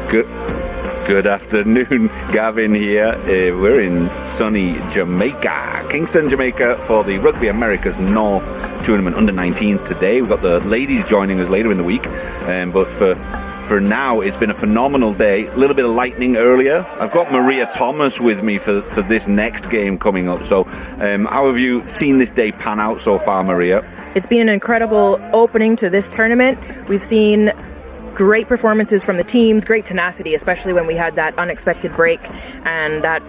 Good afternoon, Gavin here. We're in sunny Jamaica, Kingston, Jamaica, for the Rugby America's North Tournament under-19s today. We've got the ladies joining us later in the week, but for now, it's been a phenomenal day. A little bit of lightning earlier. I've got Maria Thomas with me for this next game coming up. So how have you seen this day pan out so far, Maria? It's been an incredible opening to this tournament. We've seen great performances from the teams, great tenacity, especially when we had that unexpected break and that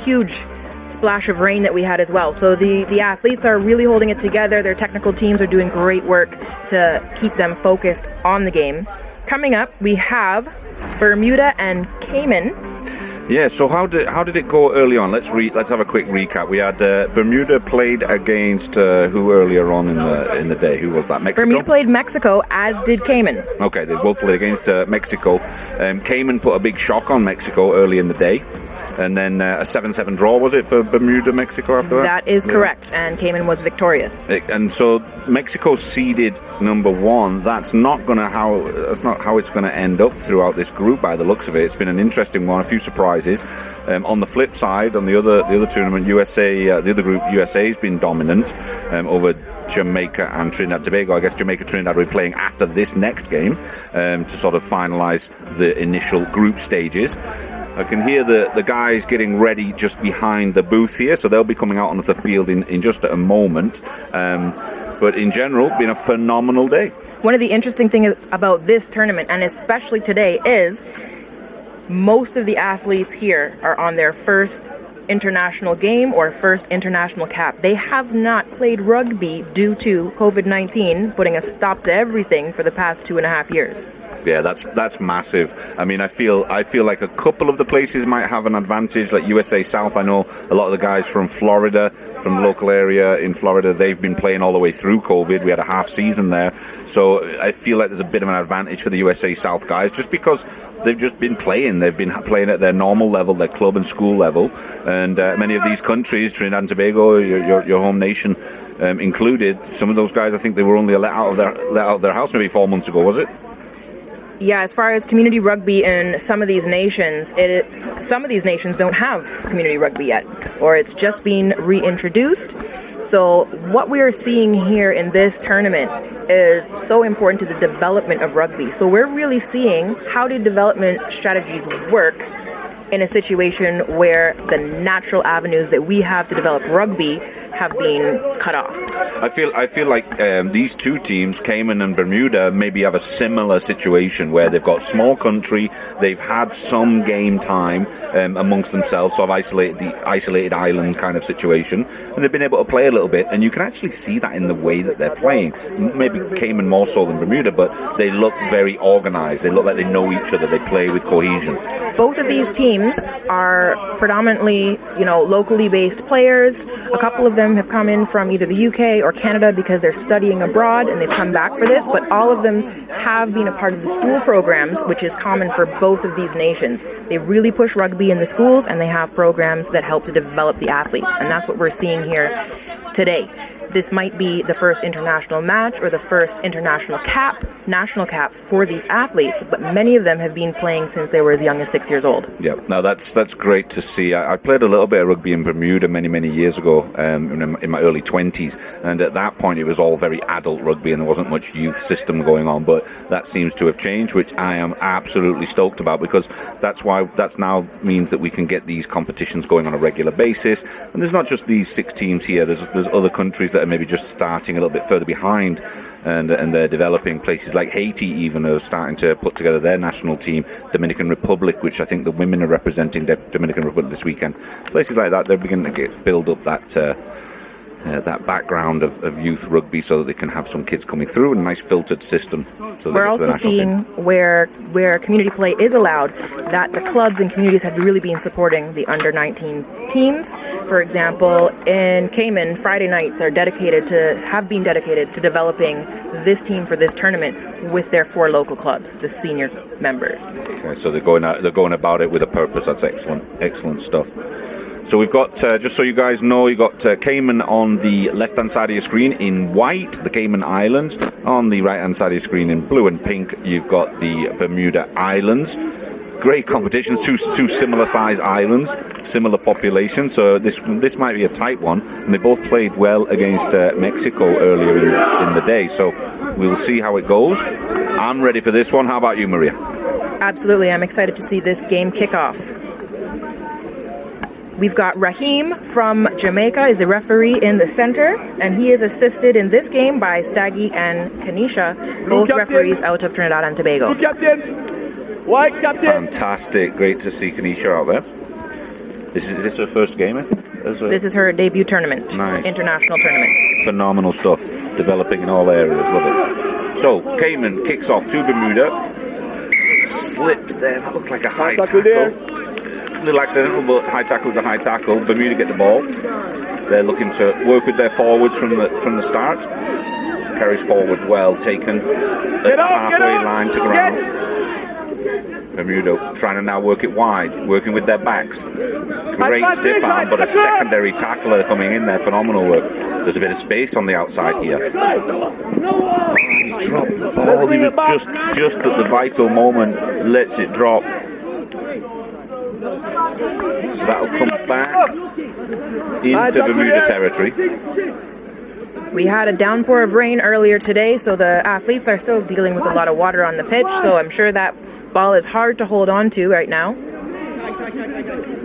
huge splash of rain that we had as well. So the athletes are really holding it together. Their technical teams are doing great work to keep them focused on the game. Coming up, we have Bermuda and Cayman. Yeah, so how did it go early on? Let's have a quick recap. We had Bermuda played against who earlier on in the day? Who was that? Mexico? Bermuda played Mexico, as did Cayman. Okay, they both played against Mexico. Cayman put a big shock on Mexico early in the day. And then a 7-7 draw, was it, for Bermuda, Mexico after that? That is correct, and Cayman was victorious. And so Mexico seeded number one. That's not how it's going to end up throughout this group by the looks of it. It's been an interesting one, a few surprises. On the flip side, on the other tournament, the other group, USA has been dominant over Jamaica and Trinidad and Tobago. I guess Jamaica Trinidad will be playing after this next game to sort of finalise the initial group stages. I can hear the guys getting ready just behind the booth here, so they'll be coming out onto the field in just a moment. But in general, been a phenomenal day. One of the interesting things about this tournament, and especially today, is most of the athletes here are on their first international game or first international cap. They have not played rugby due to COVID-19 putting a stop to everything for the past 2.5 years. Yeah, that's massive. I mean, I feel like a couple of the places might have an advantage, like USA South. I know a lot of the guys from Florida, from the local area in Florida, they've been playing all the way through COVID. We had a half season there. So I feel like there's a bit of an advantage for the USA South guys, just because they've just been playing. They've been playing at their normal level, their club and school level. And many of these countries, Trinidad and Tobago, your home nation included, some of those guys, I think they were only let out of their house maybe 4 months ago, was it? Yeah, as far as community rugby in some of these nations, some of these nations don't have community rugby yet, or it's just been reintroduced. So what we are seeing here in this tournament is so important to the development of rugby. So we're really seeing how do development strategies work in a situation where the natural avenues that we have to develop rugby have been cut off. I feel like these two teams, Cayman and Bermuda, maybe have a similar situation where they've got small country, they've had some game time amongst themselves, sort of isolated island kind of situation, and they've been able to play a little bit, and you can actually see that in the way that they're playing. Maybe Cayman more so than Bermuda, but they look very organised. They look like they know each other. They play with cohesion. Both of these teams are predominantly, locally based players. A couple of them have come in from either the UK or Canada because they're studying abroad and they've come back for this, but all of them have been a part of the school programs, which is common for both of these nations. They really push rugby in the schools, and they have programs that help to develop the athletes, and that's what we're seeing here today. This might be the first international match or the first national cap for these athletes, but many of them have been playing since they were as young as 6 years old. Yeah, now that's great to see. I played a little bit of rugby in Bermuda many years ago, in my early 20s, and at that point it was all very adult rugby and there wasn't much youth system going on, but that seems to have changed, which I am absolutely stoked about, because that's now means that we can get these competitions going on a regular basis. And there's not just these 6 teams here, there's other countries that are maybe just starting a little bit further behind, and they're developing. Places like Haiti even are starting to put together their national team. Dominican Republic, which I think the women are representing the Dominican Republic this weekend. Places like that, they're beginning to build up that background of youth rugby, so that they can have some kids coming through in a nice filtered system. So we're also seeing where community play is allowed, that the clubs and communities have really been supporting the under-19 teams. For example, in Cayman, Friday nights have been dedicated to developing this team for this tournament with their 4 local clubs, the senior members. Okay, so they're going about it with a purpose. That's excellent stuff. So we've got, just so you guys know, you've got Cayman on the left-hand side of your screen in white, the Cayman Islands. On the right-hand side of your screen in blue and pink, you've got the Bermuda Islands. Great competition, two similar-sized islands, similar population, so this might be a tight one. And they both played well against Mexico earlier in the day, so we'll see how it goes. I'm ready for this one. How about you, Maria? Absolutely, I'm excited to see this game kick off. We've got Raheem from Jamaica is the referee in the center, and he is assisted in this game by Staggy and Kanisha, both referees out of Trinidad and Tobago. Blue captain! White captain! Fantastic. Great to see Kanisha out there. Is this her first game, I think? This is her debut tournament. Nice. International tournament. Phenomenal stuff. Developing in all areas. Love it. So, Cayman kicks off to Bermuda. Slipped there. That looked like a high tackle. Little accidental, but high tackle is a high tackle. Bermuda get the ball. They're looking to work with their forwards from the start. Carries forward well, taken at the halfway line to ground. Bermuda trying to now work it wide, working with their backs. Great stiff arm, but a secondary tackler coming in there. Phenomenal work. There's a bit of space on the outside here. He dropped the ball. He was just at the vital moment. Lets it drop. So that'll come back into Bermuda territory. We had a downpour of rain earlier today, so the athletes are still dealing with a lot of water on the pitch, so I'm sure that ball is hard to hold on to right now.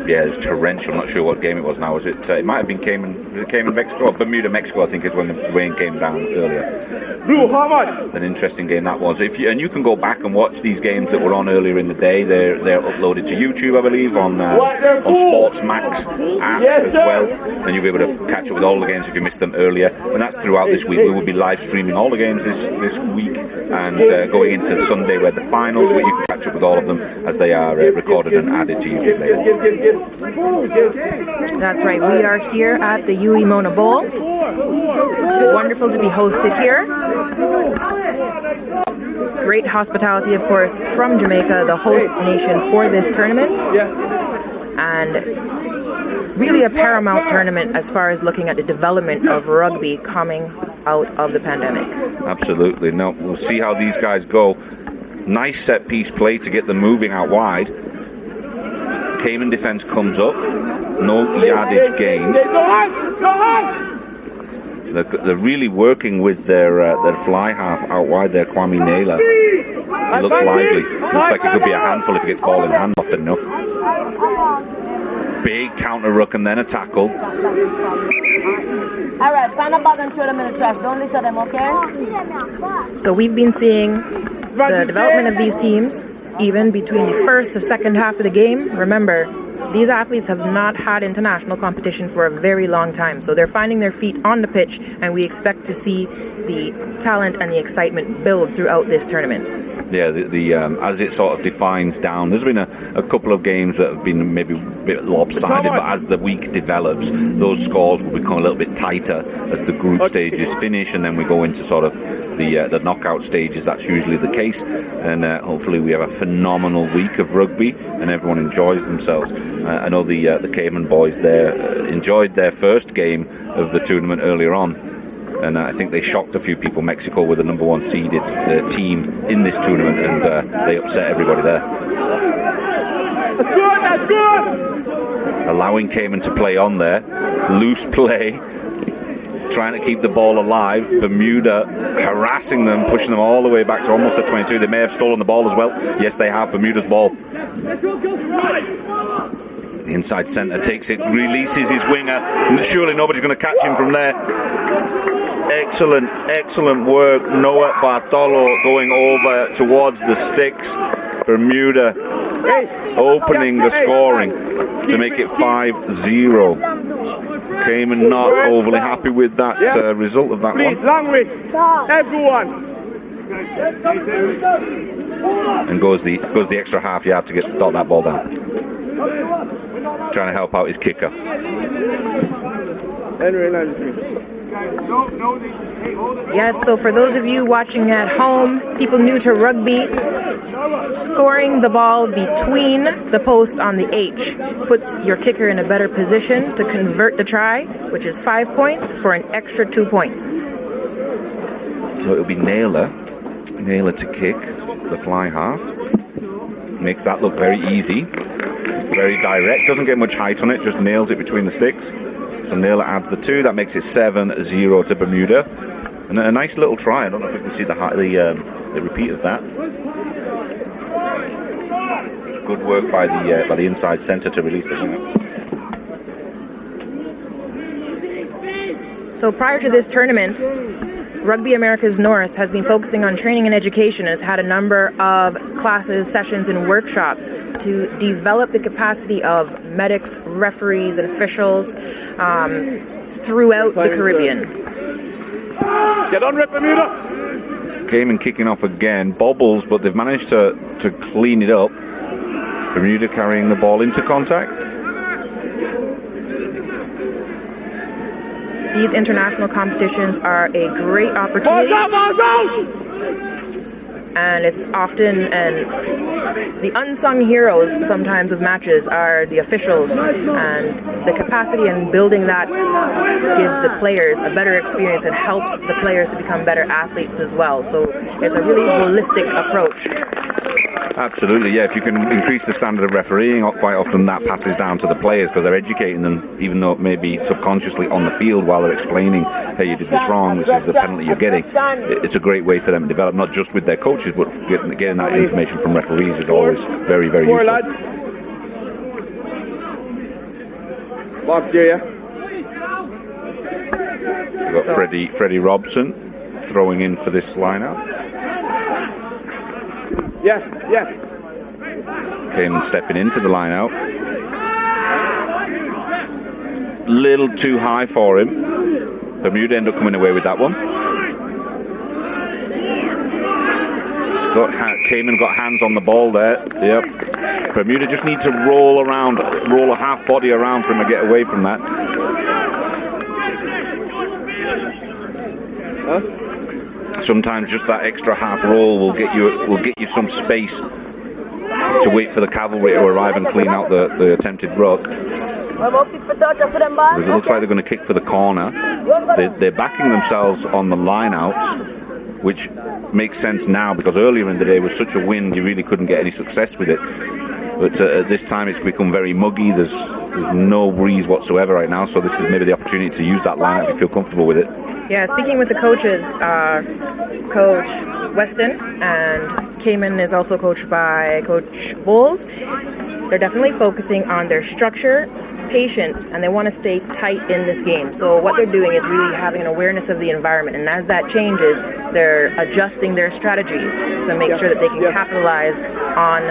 Yeah, it's torrential. I'm not sure what game it was now. Was it? It might have been Cayman, Mexico, or Bermuda, Mexico. I think is when the rain came down earlier. Blue, how much? An interesting game that was. And you can go back and watch these games that were on earlier in the day. They're uploaded to YouTube, I believe, on Sports Max app as well. And you'll be able to catch up with all the games if you missed them earlier. And that's throughout this week. We will be live streaming all the games this week and going into Sunday where the finals. But you can catch up with all of them as they are recorded and added to YouTube later. That's right. We are here at the Yui Mona Bowl. Wonderful to be hosted here. Great hospitality, of course, from Jamaica, the host nation for this tournament. And really a paramount tournament as far as looking at the development of rugby coming out of the pandemic. Absolutely. Now, we'll see how these guys go. Nice set piece play to get them moving out wide. Cayman defense comes up. No yardage gain. They're really working with their fly half out wide there, Kwame Naylor. He looks lively. Looks like it could be a handful if he gets ball in hand often enough. Big counter ruck and then a tackle. Alright, find a bag and throw them in the trash. Don't litter them, okay? So we've been seeing the development of these teams even between the first to second half of the game. Remember, these athletes have not had international competition for a very long time, so they're finding their feet on the pitch, and we expect to see the talent and the excitement build throughout this tournament. Yeah, as it sort of defines down, there's been a couple of games that have been maybe a bit lopsided, but as the week develops, those scores will become a little bit tighter as the group stages finish, and then we go into sort of the knockout stages. That's usually the case, and hopefully we have a phenomenal week of rugby and everyone enjoys themselves. I know the Cayman boys there enjoyed their first game of the tournament earlier on, and I think they shocked a few people. Mexico were the number one seeded team in this tournament, and they upset everybody there. That's good, that's good! Allowing Cayman to play on there. Loose play. Trying to keep the ball alive. Bermuda harassing them, pushing them all the way back to almost the 22. They may have stolen the ball as well. Yes, they have. Bermuda's ball. The inside centre takes it, releases his winger. Surely nobody's going to catch him from there. Excellent work. Noah Bartolo going over towards the sticks. Bermuda opening the scoring to make it 5-0. Cayman not overly happy with that result of that one. Please, language, everyone. And goes the extra half yard to dot that ball down. Trying to help out his kicker. Henry 93. Yes, so for those of you watching at home, people new to rugby, scoring the ball between the posts on the H puts your kicker in a better position to convert the try, which is 5 points for an extra 2 points. So it'll be Naylor to kick the fly half. Makes that look very easy, very direct. Doesn't get much height on it, just nails it between the sticks. So Naylor adds the 2. That makes it 7-0 to Bermuda. And a nice little try. I don't know if we can see the repeat of that. Good work by the inside centre to release the winger. So prior to this tournament, Rugby Americas North has been focusing on training and education and has had a number of classes, sessions, and workshops to develop the capacity of medics, referees, and officials throughout the Caribbean. Get on, Rip Bermuda! Cayman kicking off again. Bobbles, but they've managed to clean it up. Bermuda carrying the ball into contact. These international competitions are a great opportunity, and it's often, and the unsung heroes sometimes of matches are the officials, and the capacity in building that gives the players a better experience and helps the players to become better athletes as well. So it's a really holistic approach. Absolutely, yeah. If you can increase the standard of refereeing, quite often that passes down to the players because they're educating them, even though it may be subconsciously on the field while they're explaining, hey, you did this wrong, this is the penalty you're getting. It's a great way for them to develop, not just with their coaches, but getting that information from referees is always very, very useful. Lads. Box there, yeah? We've got Freddie Robson throwing in for this line-out. Yeah. Cayman stepping into the line out. Little too high for him. Bermuda end up coming away with that one. Cayman got hands on the ball there. Yep. Bermuda just need to roll a half body around for him to get away from that. Sometimes just that extra half roll will get you some space to wait for the cavalry to arrive and clean out the attempted ruck. It looks like they're going to kick for the corner. They're backing themselves on the line out, which makes sense now because earlier in the day with such a wind you really couldn't get any success with it. But at this time it's become very muggy. There's no breeze whatsoever right now, so this is maybe the opportunity to use that line if you feel comfortable with it. Yeah, speaking with the coaches, Coach Weston, and Cayman is also coached by Coach Bowles. They're definitely focusing on their structure, patience, and they want to stay tight in this game. So what they're doing is really having an awareness of the environment, and as that changes, they're adjusting their strategies to make sure that they can capitalize on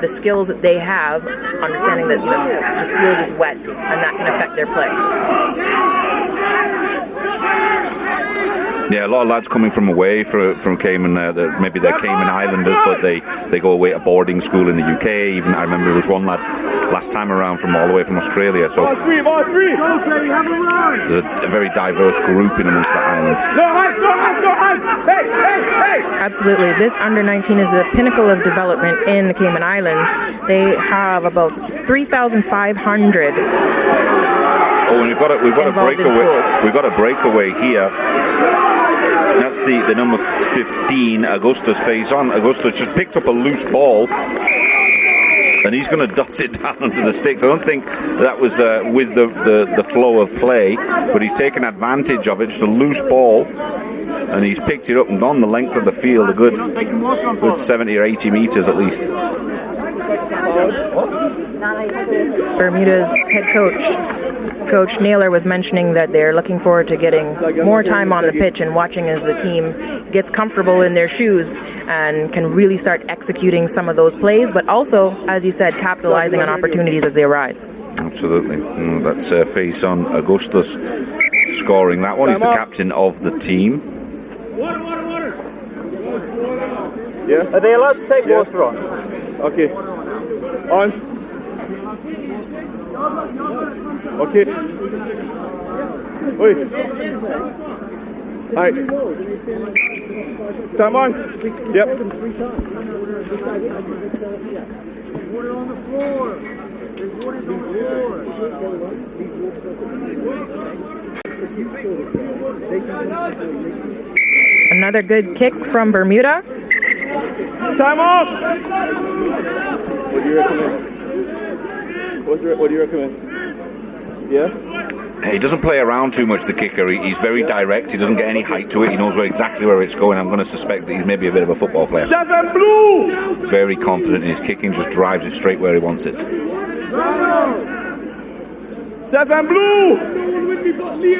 the skills that they have, understanding that this field is wet and that can affect their play. Yeah, a lot of lads coming from away from Cayman. Maybe they're Cayman Islanders, but they go away to boarding school in the UK. Even I remember there was one lad last time around from all the way from Australia. So there's a very diverse group in amongst the island. No hands! Hey! Absolutely. This under-19 is the pinnacle of development in the Cayman Islands. They have about 3,500. Oh, and we've got a breakaway. We've got a breakaway here. That's the number 15, Augustus face on. Augustus just picked up a loose ball, and he's going to dot it down onto the sticks. I don't think that was with the flow of play, but he's taken advantage of it. Just a loose ball, and he's picked it up and gone the length of the field, a good 70 or 80 meters at least. Bermuda's head coach, Coach Naylor, was mentioning that they're looking forward to getting more time on the pitch and watching as the team gets comfortable in their shoes and can really start executing some of those plays, but also, as you said, capitalizing on opportunities as they arise. Absolutely. That's face on Augustus scoring that one. He's the captain of the team. Water! Yeah? Are they allowed to take water on? Okay. On. Okay. Wait. Alright. Time on. Yep. Another good kick from Bermuda. Time off. What do you recommend? What do you recommend? Yeah? He doesn't play around too much, the kicker. He's very direct. He doesn't get any height to it. He knows exactly where it's going. I'm going to suspect that he's maybe a bit of a football player. 7 blue! Very confident in his kicking, just drives it straight where he wants it. 7 blue!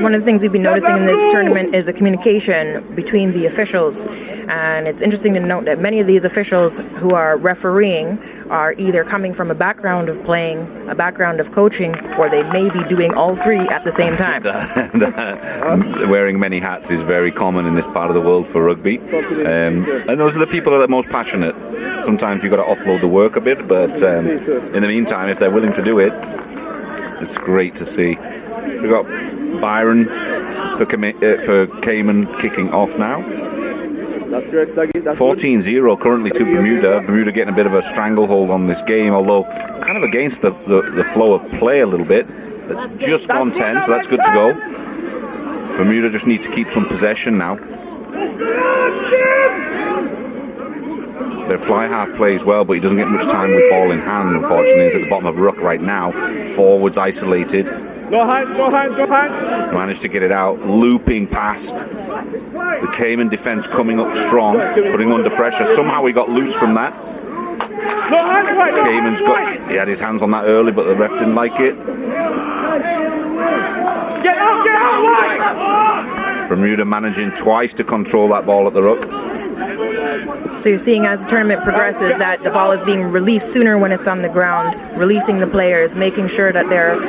One of the things we've been noticing in this tournament is the communication between the officials. And it's interesting to note that many of these officials who are refereeing are either coming from a background of playing, a background of coaching, or they may be doing all three at the same time. Wearing many hats is very common in this part of the world for rugby. And those are the people that are most passionate. Sometimes you've got to offload the work a bit, but in the meantime, if they're willing to do it, it's great to see. We've got Byron for Cayman kicking off now. That's correct, Staggy. 14-0 currently to Bermuda. Bermuda getting a bit of a stranglehold on this game, although kind of against the flow of play a little bit. It's just gone 10, so that's good to go. Bermuda just need to keep some possession now. Their fly half plays well, but he doesn't get much time with ball in hand, unfortunately. He's at the bottom of ruck right now. Forwards isolated. No hands, no hands, no hands. Managed to get it out. Looping pass. The Cayman defence coming up strong, putting under pressure. Somehow he got loose from that. No hands, right, no Cayman's hands, he had his hands on that early, but the ref didn't like it. Get out, right! Bermuda managing twice to control that ball at the ruck. So you're seeing as the tournament progresses that the ball is being released sooner when it's on the ground, releasing the players, making sure that they're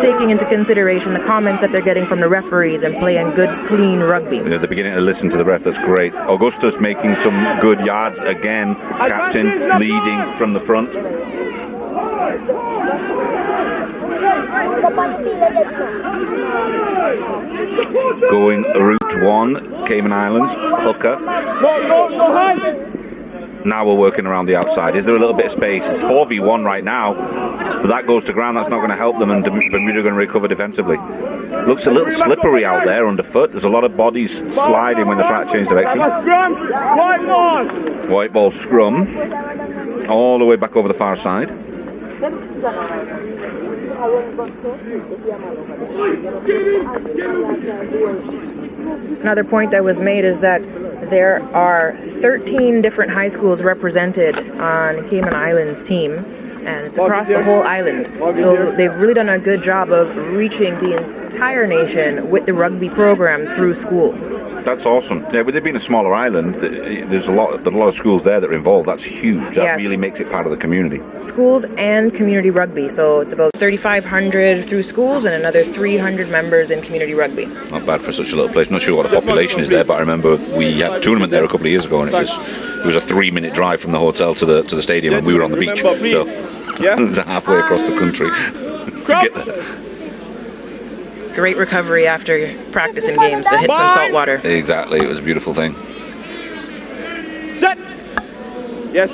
taking into consideration the comments that they're getting from the referees and playing good, clean rugby. They're beginning to listen to the ref. That's great. Augustus making some good yards again. Captain leading from the front. Going route 1, Cayman Islands, hooker. No hands. Now we're working around the outside. Is there a little bit of space? It's 4v1 right now, but that goes to ground. That's not going to help them, and Bermuda are going to recover defensively. Looks a little slippery out there underfoot. There's a lot of bodies sliding when they try to change direction. Scrum, white ball. White ball scrum, all the way back over the far side. Another point that was made is that there are 13 different high schools represented on Cayman Islands team, and it's across the whole island. So they've really done a good job of reaching the entire nation with the rugby program through school. That's awesome. Yeah, with it being a smaller island, there's a lot of schools there that are involved. That's huge. That really makes it part of the community. Schools and community rugby. So it's about 3,500 through schools and another 300 members in community rugby. Not bad for such a little place. Not sure what the population is there, but I remember we had a tournament there a couple of years ago, and it was a 3-minute drive from the hotel to the stadium, and we were on the beach. So it was halfway across the country to get there. Great recovery after practicing games to hit some salt water. Exactly, it was a beautiful thing. Set. Yes.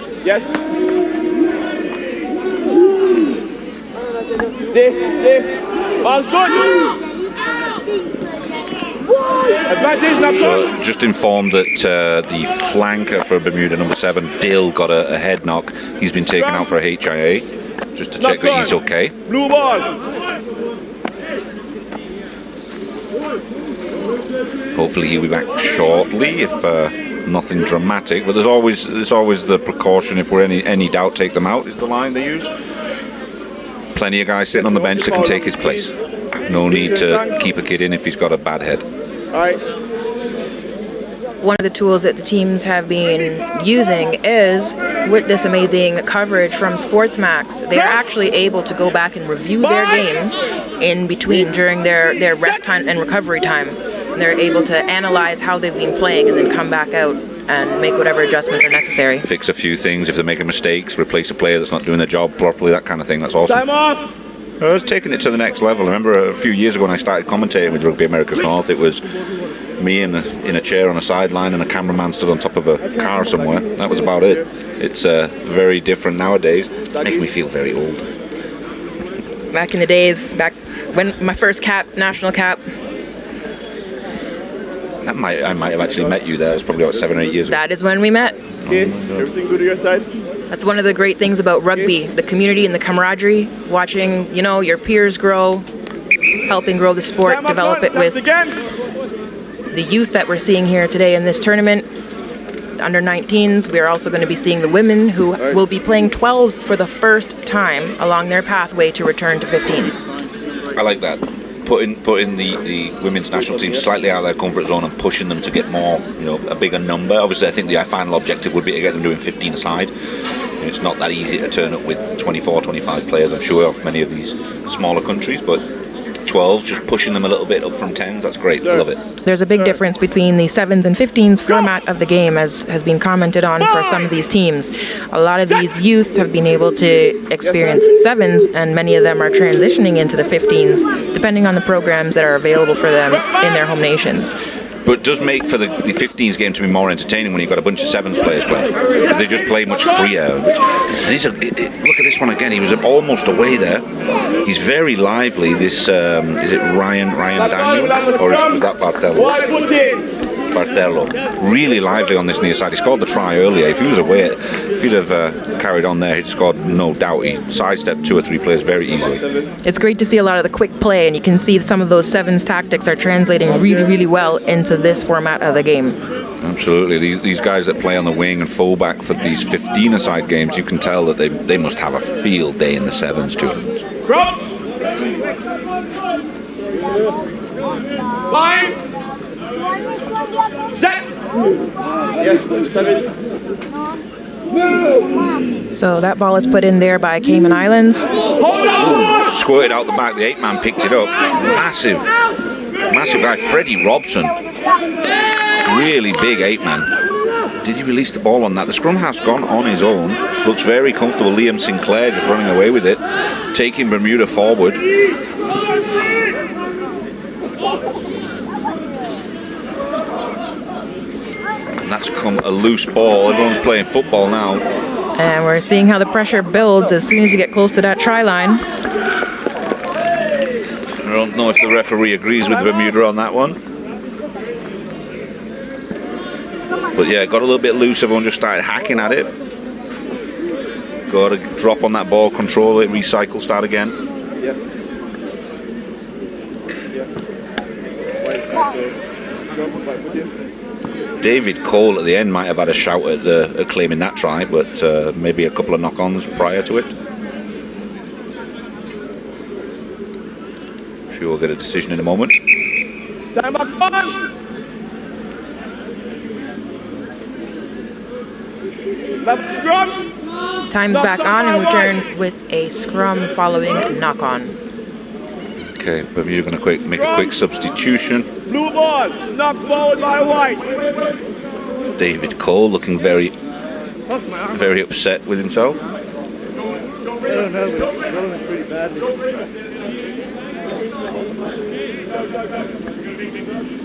Stay. Ball's good. Advantage, not so just informed that the flanker for Bermuda, number 7, Dill, got a head knock. He's been taken out for a HIA, just to check that he's okay. Blue ball. Hopefully he'll be back shortly, if nothing dramatic. But there's always the precaution, if we're any doubt, take them out, is the line they use. Plenty of guys sitting on the bench that can take his place. No need to keep a kid in if he's got a bad head. All right. One of the tools that the teams have been using is, with this amazing coverage from Sportsmax, they're actually able to go back and review their games in between during their rest time and recovery time. And they're able to analyze how they've been playing and then come back out and make whatever adjustments are necessary. Fix a few things if they're making mistakes, replace a player that's not doing their job properly, that kind of thing. That's awesome. Time off. I was taking it to the next level. I remember a few years ago when I started commentating with Rugby Americas North, it was me in a chair on a sideline and a cameraman stood on top of a car somewhere. That was about it. It's very different nowadays. Make me feel very old. Back in the days, back when my first cap, national cap. I might have actually met you there. It was probably about 7 or 8 years ago. That is when we met. Okay, everything good to your side? That's one of the great things about rugby, the community and the camaraderie, watching, you know, your peers grow, helping grow the sport, develop it with the youth that we're seeing here today in this tournament. The under 19s, we're also going to be seeing the women who will be playing 12s for the first time along their pathway to return to 15s. I like that. Putting the women's national team slightly out of their comfort zone and pushing them to get more, you know, a bigger number. Obviously, I think the final objective would be to get them doing 15 aside. And it's not that easy to turn up with 24, 25 players, I'm sure, of many of these smaller countries, but 12s, just pushing them a little bit up from 10s, that's great. Love it. There's a big difference between the 7s and 15s format of the game, as has been commented on for some of these teams. A lot of these youth have been able to experience 7s, and many of them are transitioning into the 15s, depending on the programs that are available for them in their home nations. But it does make for the 15s game to be more entertaining when you've got a bunch of 7s players playing. They just play much freer. Look at this one again. He was almost away there. He's very lively. This is it Ryan Daniel, or was that Bartello? Really lively on this near side. He scored the try earlier. If he was away, if he'd have carried on there, he'd scored no doubt. He sidestepped 2 or 3 players very easily. It's great to see a lot of the quick play, and you can see some of those 7s tactics are translating really, really well into this format of the game. Absolutely. These guys that play on the wing and fullback for these 15-a-side games, you can tell that they must have a field day in the 7s tournaments. Line. Set. Yes, 7. So that ball is put in there by Cayman Islands. Squirted out the back. The 8-man picked it up. Massive guy, Freddie Robson. Really big 8-man. Did he release the ball on that? The scrum has gone on his own. Looks very comfortable. Liam Sinclair just running away with it, taking Bermuda forward. And that's come a loose ball. Everyone's playing football now. And we're seeing how the pressure builds as soon as you get close to that try line. I don't know if the referee agrees with Bermuda on that one. But yeah, got a little bit loose. Everyone just started hacking at it. Got to drop on that ball, control it, recycle, start again. David Cole at the end might have had a shout at claiming that try, but maybe a couple of knock-ons prior to it. Sure we'll get a decision in a moment. Time up, on. Left scrum. Time's back on, and we turn with a scrum following a knock-on. Okay, Bermuda going to make a quick substitution. Blue ball, knock forward by white. David Cole looking very upset with himself.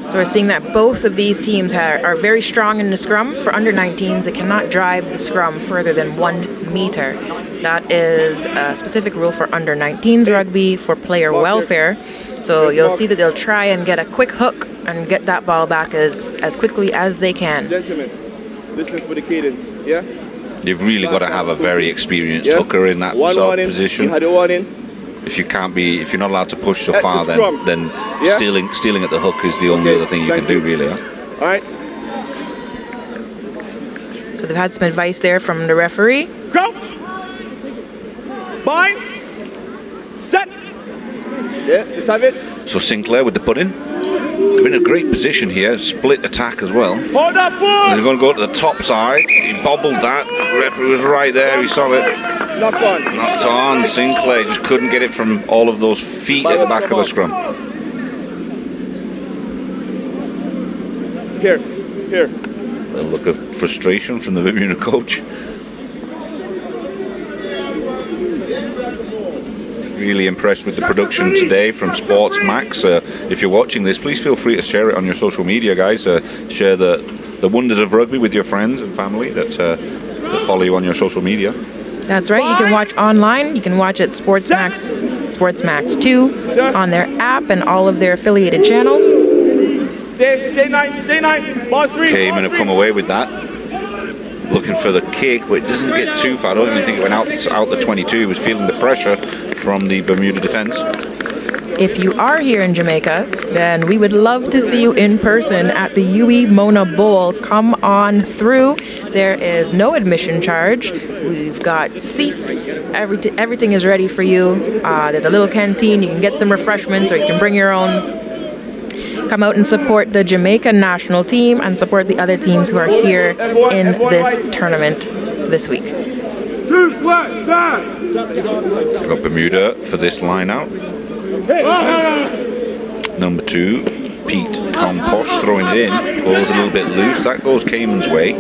So we're seeing that both of these teams are very strong in the scrum. For under 19s, they cannot drive the scrum further than 1 meter. That is a specific rule for under 19s rugby for player welfare. So you'll see that they'll try and get a quick hook and get that ball back as quickly as they can. Gentlemen, listen for the cadence, yeah? You've really got to have a very experienced hooker in that sort of position. You had a 1 in. If you're not allowed to push so far, then stealing at the hook is the only other thing you can do, really. All right. So they've had some advice there from the referee. Go. Bind. Set. Yeah, just have it. So Sinclair with the put-in. They're in a great position here, split attack as well. Hold up, foot. They're going to go to the top side. He bobbled that. The referee was right there. He saw it. Knocked on. Knocked on. Sinclair just couldn't get it from all of those feet at the back of the scrum. Here. A look of frustration from the Bermuda coach. Really impressed with the production today from Sports Max. If you're watching this, please feel free to share it on your social media, guys. Share the wonders of rugby with your friends and family that follow you on your social media. That's right. You can watch online. You can watch at Sports Max 2 on their app and all of their affiliated channels. Stay nine. Ball 3. Cayman have come away with that. Looking for the kick, but it doesn't get too far. I don't even think it went out the 22. He was feeling the pressure from the Bermuda defense. If you are here in Jamaica, then we would love to see you in person at the UE Mona Bowl. Come on through. There is no admission charge. We've got seats. Everything is ready for you. There's a little canteen. You can get some refreshments, or you can bring your own. Come out and support the Jamaica national team and support the other teams who are here in this tournament this week. We've got Bermuda for this line out. Number 2, Pete Composh throwing it in. Ball's a little bit loose. That goes Cayman's way.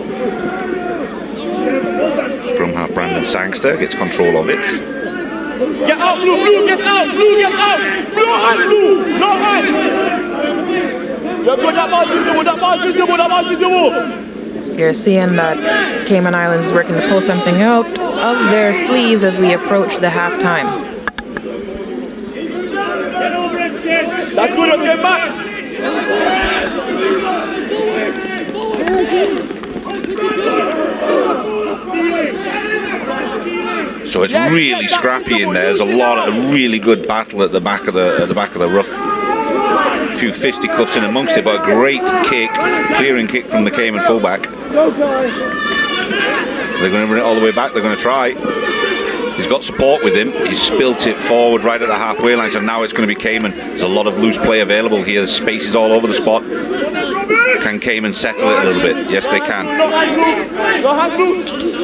Scrum half Brandon Sangster gets control of it. Get out, Blue, get out, get out! Blue hand, no hand! You're seeing that Cayman Islands is working to pull something out of their sleeves as we approach the halftime. That's good, okay, back! So it's really scrappy in there. There's a really good battle at the back of the ruck. A few fisticuffs in amongst it, but a great kick, clearing kick from the Cayman fullback. They're going to run it all the way back. They're going to try. He's got support with him. He's spilt it forward right at the halfway line, so now it's going to be Cayman. There's a lot of loose play available here. There's spaces all over the spot. Can Cayman settle it a little bit? Yes, they can.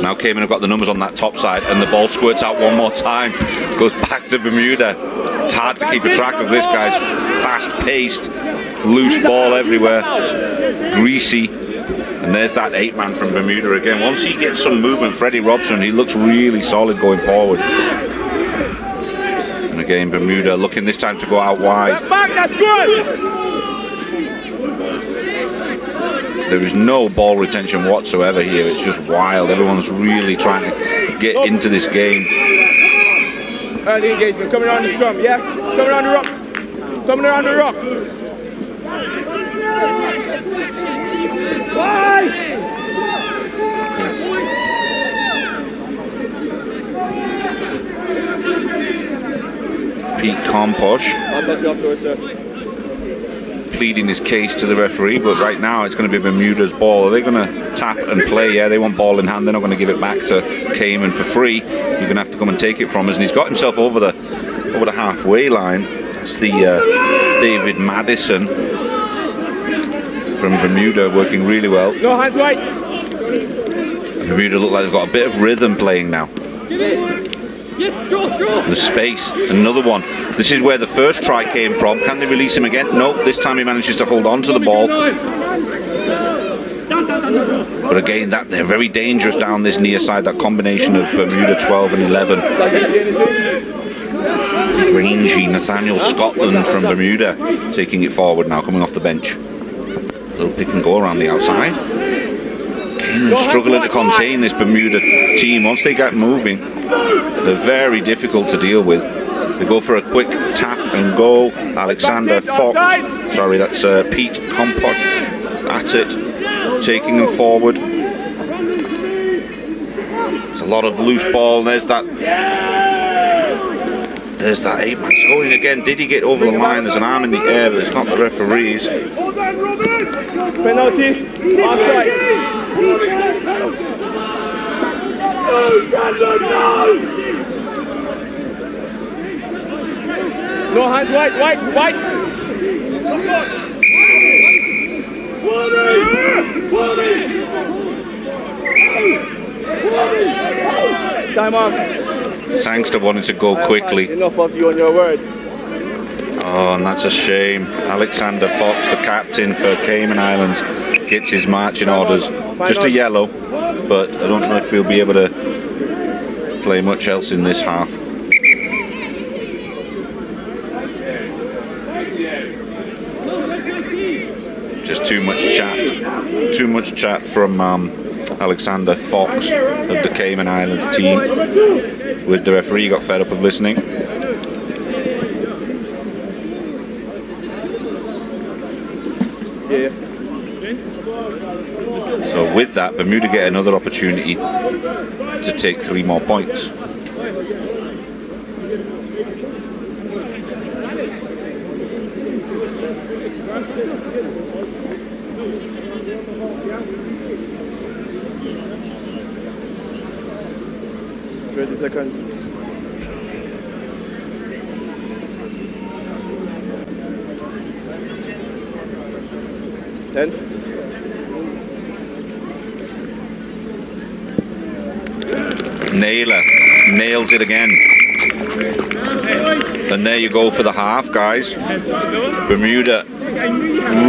Now Cayman have got the numbers on that top side, and the ball squirts out one more time. Goes back to Bermuda. It's hard to keep a track of this, guys. Fast-paced, loose ball everywhere. Greasy. And there's that 8-man from Bermuda again. Once he gets some movement, Freddie Robson, he looks really solid going forward. And again, Bermuda looking this time to go out wide. That's good! There is no ball retention whatsoever here. It's just wild. Everyone's really trying to get into this game. Early engagement, coming around the scrum, yeah? Coming around the rock. Coming around the rock. Why? Pete Composh pleading his case to the referee, but right now it's going to be Bermuda's ball. Are they going to tap and play? Yeah, they want ball in hand. They're not going to give it back to Cayman for free. You're going to have to come and take it from us. And he's got himself over the halfway line. That's the David Madison from Bermuda working really well. No hands right. And Bermuda look like they've got a bit of rhythm playing now. The space, another one. This is where the first try came from. Can they release him again? No, this time he manages to hold on to the ball. But again, they're very dangerous down this near side, that combination of Bermuda 12 and 11. Rangy Nathaniel Scotland from Bermuda taking it forward now, coming off the bench. A little pick and go around the outside. Cayman struggling to contain this Bermuda team. Once they get moving, they're very difficult to deal with. They go for a quick tap and go. Alexander Fox, sorry, that's Pete Composh at it, taking them forward. There's a lot of loose ball. There's that 8-man scoring again. Did he get over the line? There's an arm in the air, but it's not the referee's. Penalty. Offside. No hands, white. Time off. Sangster wanted to go quickly. Enough of you and your words. Oh, and that's a shame. Alexander Fox, the captain for Cayman Islands, gets his marching orders. Just a yellow, but I don't know if he'll be able to play much else in this half. too much chat. Too much chat from Alexander Fox of the Cayman Islands team. With the referee got fed up of listening. Yeah. So with that, Bermuda get another opportunity to take 3 more points. Seconds. 10. Naylor nails it again. And there you go for the half, guys. Bermuda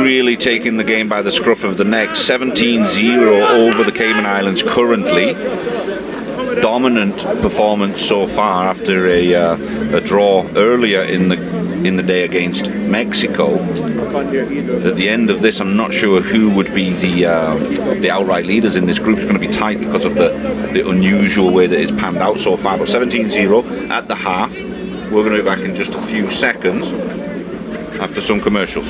really taking the game by the scruff of the neck. 17-0 over the Cayman Islands currently. Dominant performance so far after a draw earlier in the day against Mexico. At the end of this, I'm not sure who would be the outright leaders in this group. It's going to be tight because of the unusual way that it's panned out so far. But 17-0 at the half. We're going to be back in just a few seconds after some commercials.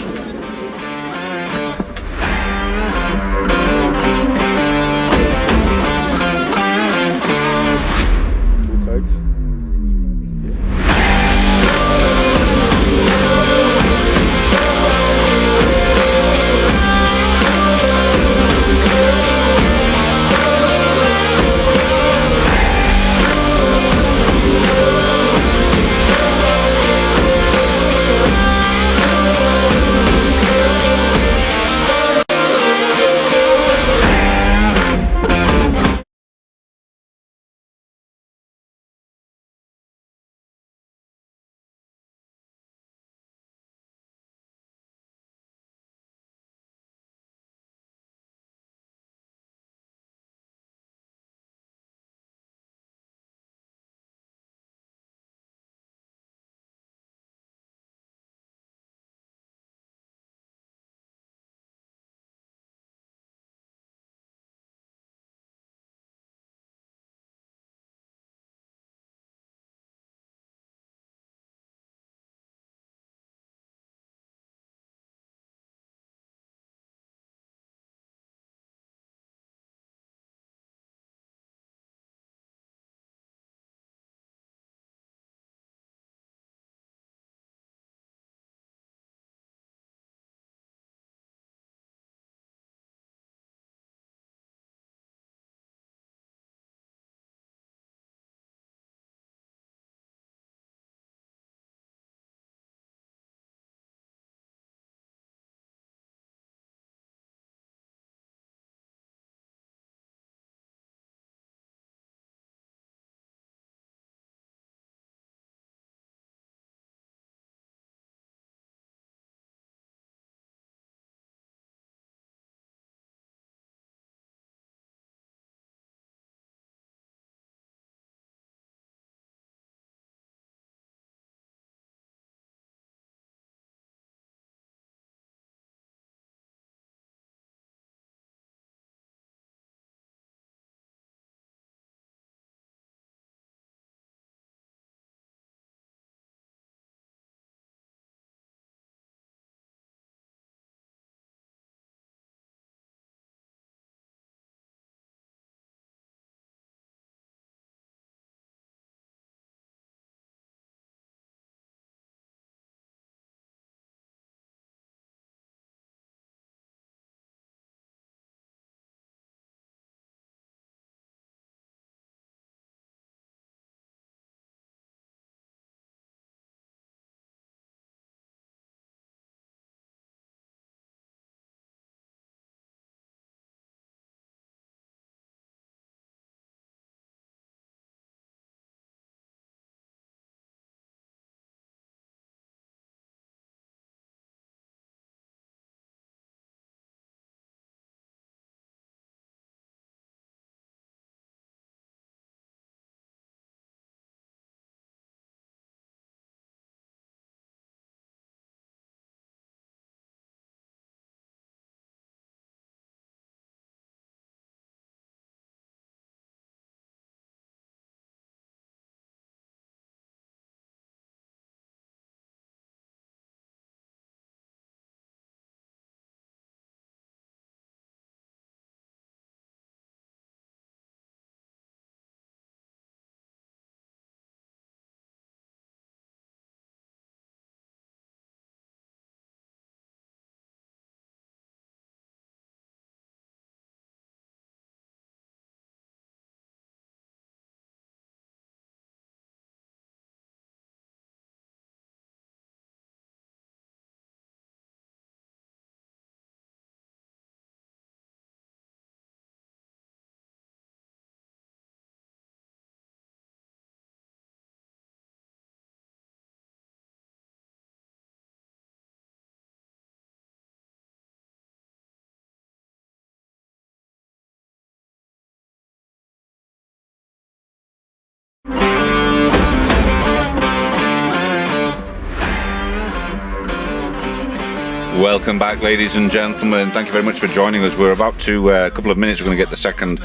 Welcome back, ladies and gentlemen. Thank you very much for joining us. We're about to, a couple of minutes, we're going to get the second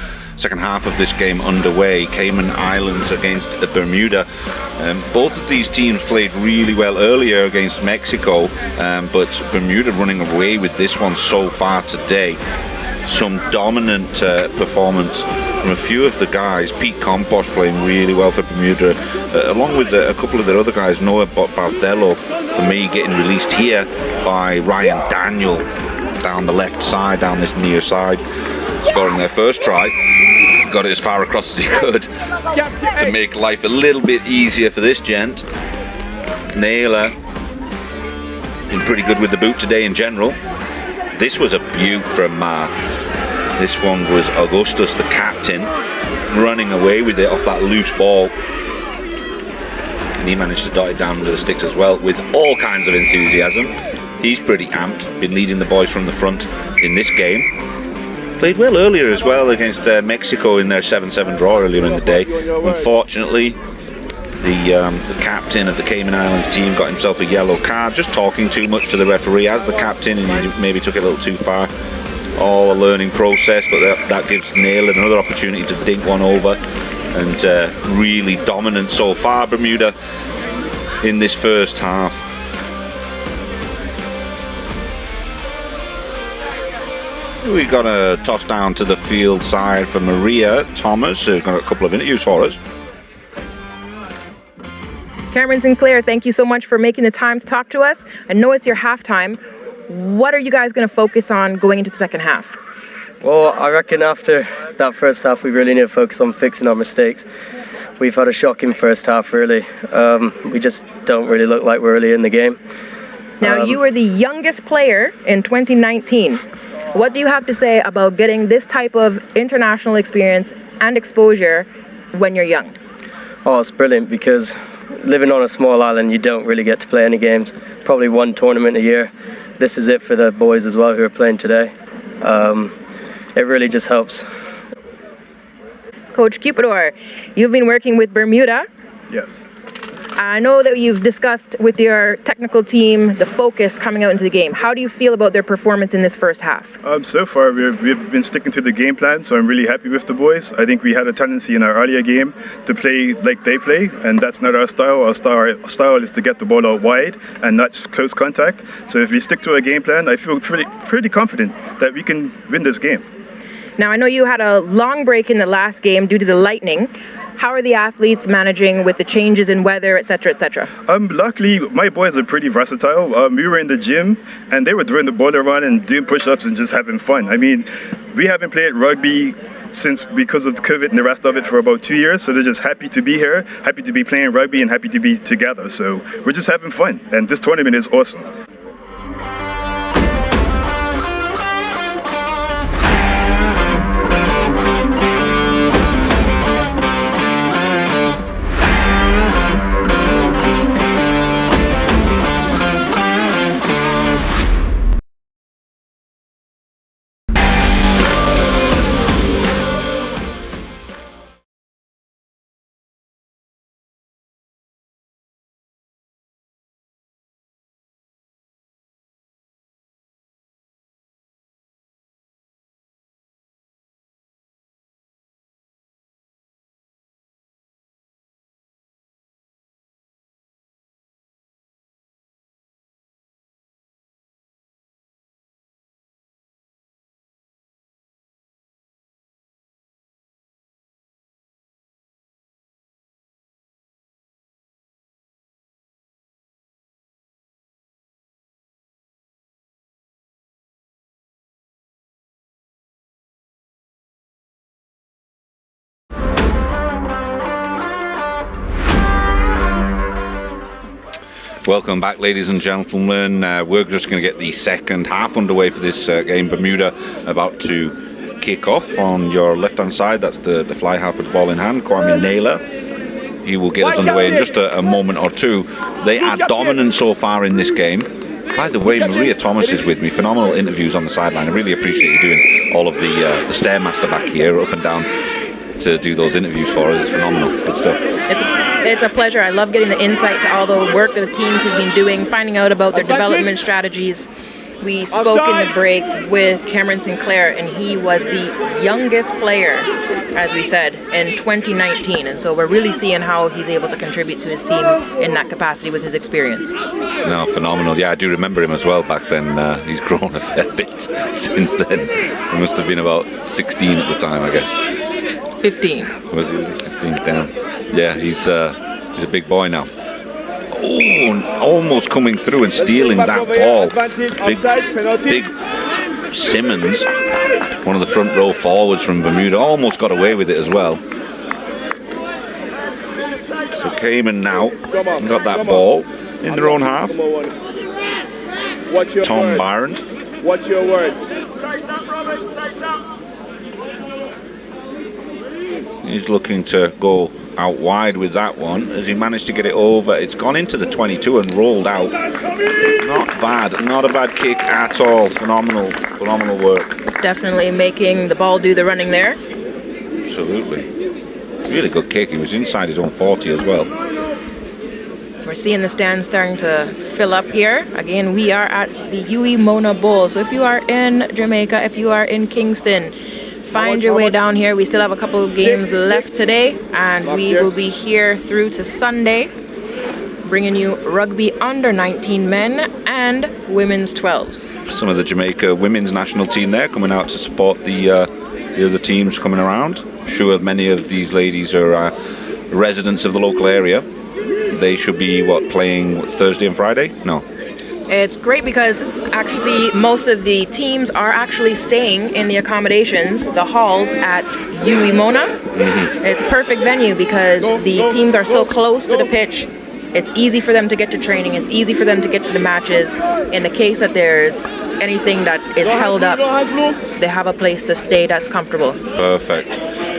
half of this game underway. Cayman Islands against Bermuda. Both of these teams played really well earlier against Mexico, but Bermuda running away with this one so far today. Some dominant performance from a few of the guys. Pete Compost playing really well for Bermuda, along with a couple of their other guys. Noah Baldello, for me, getting released here by Ryan Daniel down the left side, down this near side, scoring their first try. Got it as far across as he could to make life a little bit easier for this gent. Naylor been pretty good with the boot today in general. This was a beaut from this one was Augustus, the captain, running away with it off that loose ball. And he managed to dot it down under the sticks as well with all kinds of enthusiasm. He's pretty amped, been leading the boys from the front in this game. Played well earlier as well against Mexico in their 7-7 draw earlier in the day. Unfortunately, the captain of the Cayman Islands team got himself a yellow card, just talking too much to the referee as the captain, and he maybe took it a little too far. All a learning process, but that gives Naylor another opportunity to dink one over, and really dominant so far, Bermuda, in this first half. We got a toss down to the field side for Maria Thomas, who's got a couple of interviews for us. Cameron Sinclair, thank you so much for making the time to talk to us. I know it's your halftime. What are you guys going to focus on going into the second half? Well, I reckon after that first half, we really need to focus on fixing our mistakes. We've had a shocking first half, really. We just don't really look like we're really in the game. Now, you were the youngest player in 2019. What do you have to say about getting this type of international experience and exposure when you're young? Oh, it's brilliant, because living on a small island, you don't really get to play any games. Probably one tournament a year. This is it for the boys as well who are playing today. It really just helps. Coach Cupador, you've been working with Bermuda. Yes. I know that you've discussed with your technical team the focus coming out into the game. How do you feel about their performance in this first half? So far, we've been sticking to the game plan, so I'm really happy with the boys. I think we had a tendency in our earlier game to play like they play, and that's not our style. Our style is to get the ball out wide and not close contact. So if we stick to our game plan, I feel pretty confident that we can win this game. Now, I know you had a long break in the last game due to the lightning. How are the athletes managing with the changes in weather, et cetera, et cetera? Luckily, my boys are pretty versatile. We were in the gym, and they were throwing the ball around and doing push-ups and just having fun. I mean, we haven't played rugby because of COVID and the rest of it for about 2 years, so they're just happy to be here, happy to be playing rugby, and happy to be together. So we're just having fun, and this tournament is awesome. Welcome back, ladies and gentlemen. We're just going to get the second half underway for this game. Bermuda about to kick off on your left-hand side. That's the fly half with the ball in hand, Kwame Naylor. He will get us underway in just a moment or two. They are dominant so far in this game. By the way, Maria Thomas is with me. Phenomenal interviews on the sideline. I really appreciate you doing all of the Stairmaster back here, up and down, to do those interviews for us. It's phenomenal. Good stuff. It's a pleasure. I love getting the insight to all the work that the teams have been doing, finding out about their development strategies. We spoke in the break with Cameron Sinclair, and he was the youngest player, as we said, in 2019. And so we're really seeing how he's able to contribute to his team in that capacity with his experience. No, phenomenal. Yeah, I do remember him as well back then. He's grown a fair bit since then. He must have been about 16 at the time, I guess. 15. Was he 15? Damn. Yeah, he's a big boy now. Oh, almost coming through and stealing that ball. Big Simmons, one of the front row forwards from Bermuda, almost got away with it as well. So Cayman now got that ball in their own half. Tom Byron. What's your words? He's looking to go out wide with that one as he managed to get it over. It's gone into the 22 and rolled out. Not bad, not a bad kick at all. Phenomenal work. Definitely making the ball do the running there. Absolutely. Really good kick. He was inside his own 40 as well. We're seeing the stands starting to fill up here. Again, we are at the Huey Mona Bowl. So if you are in Jamaica, if you are in Kingston, find your way down here. We still have a couple of games left today, and we will be here through to Sunday, bringing you rugby under 19 men and women's 12s. Some of the Jamaica women's national team there coming out to support the other teams coming around. I'm sure many of these ladies are residents of the local area. They should be playing Thursday and Friday? No. It's great because actually most of the teams are actually staying in the accommodations, the halls at Huey Mona. It's a perfect venue because the teams are so close to the pitch. It's easy for them to get to training. It's easy for them to get to the matches. In the case that there's anything that is held up, they have a place to stay that's comfortable. Perfect.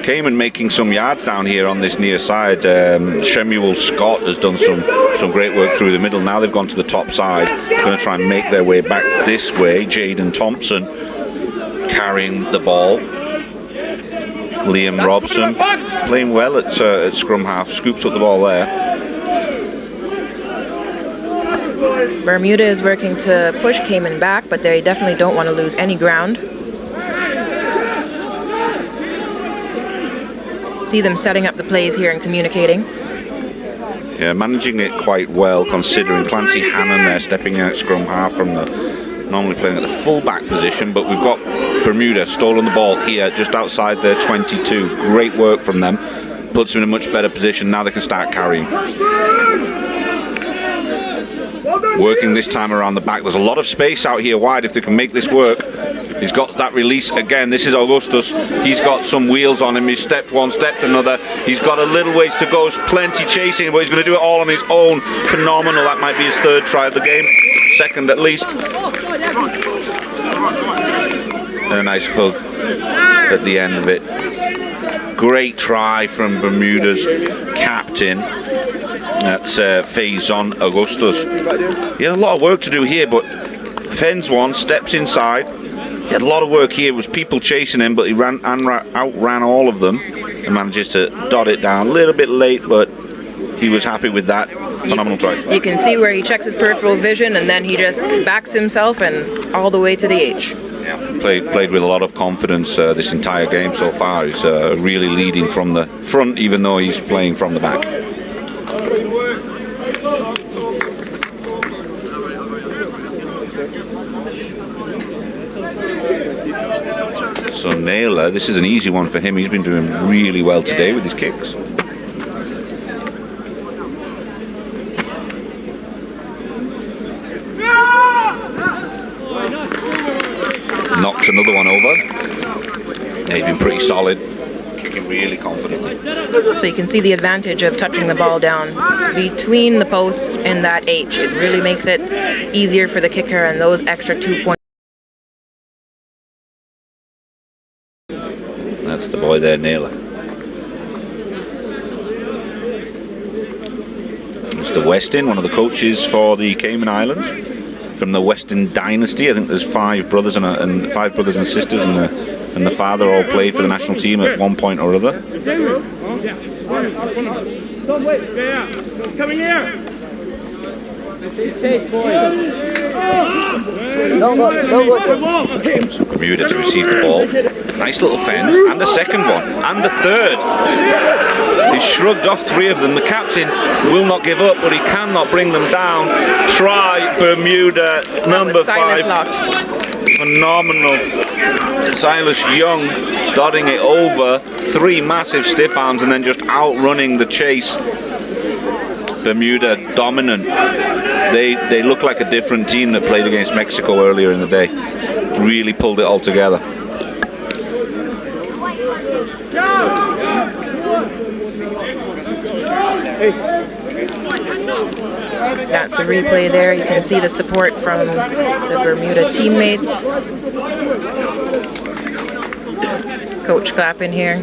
Cayman making some yards down here on this near side. Shemuel Scott has done some great work through the middle. Now they've gone to the top side. Going to try and make their way back this way. Jaden Thompson carrying the ball. Liam Robson playing well at scrum half. Scoops up the ball there. Bermuda is working to push Cayman back, but they definitely don't want to lose any ground. See them setting up the plays here and communicating. Yeah, managing it quite well considering Clancy Hannon there stepping out scrum half from the normally playing at the full-back position, but we've got Bermuda stolen the ball here just outside their 22. Great work from them. Puts them in a much better position. Now they can start carrying. Working this time around the back. There's a lot of space out here wide if they can make this work. He's got that release again. This is Augustus. He's got some wheels on him. He's stepped one, stepped another. He's got a little ways to go. Plenty chasing, but he's going to do it all on his own. Phenomenal. That might be his third try of the game. Second at least. And a nice hug at the end of it. Great try from Bermuda's captain. That's Faison Augustus. He had a lot of work to do here, but fends one, steps inside. He had a lot of work here. It was people chasing him, but he outran all of them and manages to dot it down. A little bit late, but he was happy with that. Phenomenal try. You can see where he checks his peripheral vision, and then he just backs himself and all the way to the H. Yeah, played with a lot of confidence this entire game so far. He's really leading from the front, even though he's playing from the back. So Naylor, this is an easy one for him. He's been doing really well today with his kicks. Knocks another one over. Yeah, he's been pretty solid. Kicking really confidently. So you can see the advantage of touching the ball down between the posts and that H. It really makes it easier for the kicker, and those extra 2 points. That's the boy there, Naylor. Mr. Weston, one of the coaches for the Cayman Islands, from the Weston dynasty. I think there's five brothers and five brothers and sisters, and the father all played for the national team at one point or other. Don't wait. Coming here. So Bermuda to receive the ball. Nice little fend, and a second one, and the third. He shrugged off 3 of them. The captain will not give up, but he cannot bring them down. Try Bermuda, number 5. Phenomenal. Silas Young dotting it over, 3 massive stiff arms, and then just outrunning the chase. Bermuda dominant. They look like a different team that played against Mexico earlier in the day. Really pulled it all together. That's the replay there. You can see the support from the Bermuda teammates. Coach clapping here.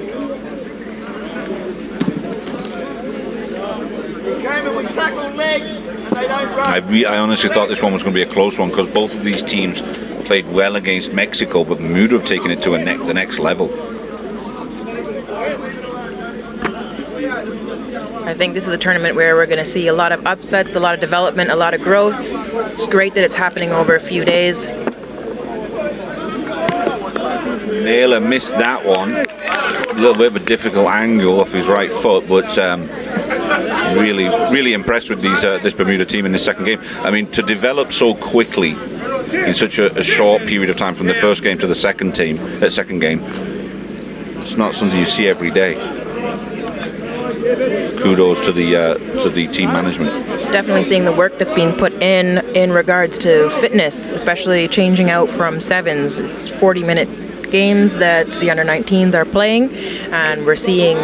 I honestly thought this one was going to be a close one because both of these teams played well against Mexico, but Bermuda have taken it to the next level. I think this is a tournament where we're going to see a lot of upsets, a lot of development, a lot of growth. It's great that it's happening over a few days. Naylor missed that one. A little bit of a difficult angle off his right foot, but really impressed with this Bermuda team in this second game. I mean, to develop so quickly in such a short period of time from the first game to the second game, it's not something you see every day. Kudos to the team management. Definitely seeing the work that's being put in regards to fitness, especially changing out from 7s. It's 40-minute games that the under-19s are playing, and we're seeing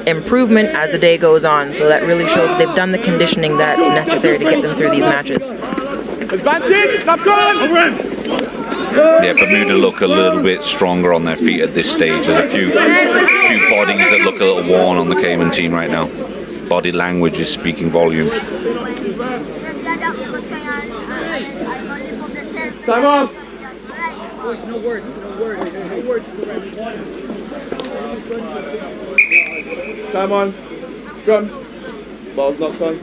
improvement as the day goes on. So that really shows they've done the conditioning that's necessary to get them through these matches. Advantage, stop going! Yeah, Bermuda look a little bit stronger on their feet at this stage. There's a few bodies that look a little worn on the Cayman team right now. Body language is speaking volumes. Time off! Time on. Scrum. Ball's not on.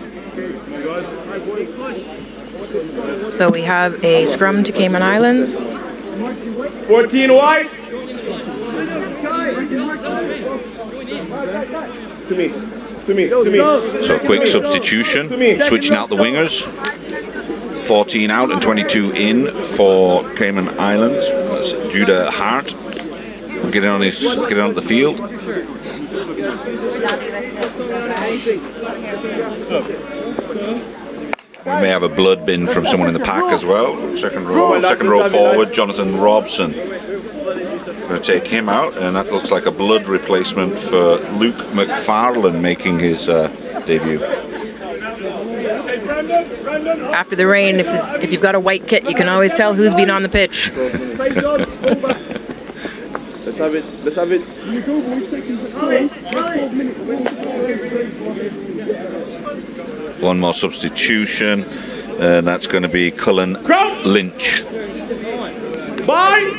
So we have a scrum to Cayman Islands. 14 wide. To me. So quick substitution, switching out the wingers. 14 out and 22 in for Cayman Islands. That's Judah Hart getting on the field. We may have a blood bin from someone in the pack as well. Second row forward, Jonathan Robson. Going to take him out, and that looks like a blood replacement for Luke McFarlane making his debut. After the rain, if you've got a white kit, you can always tell who's been on the pitch. Let's have it. One more substitution, and that's going to be Cullen Lynch. Bye.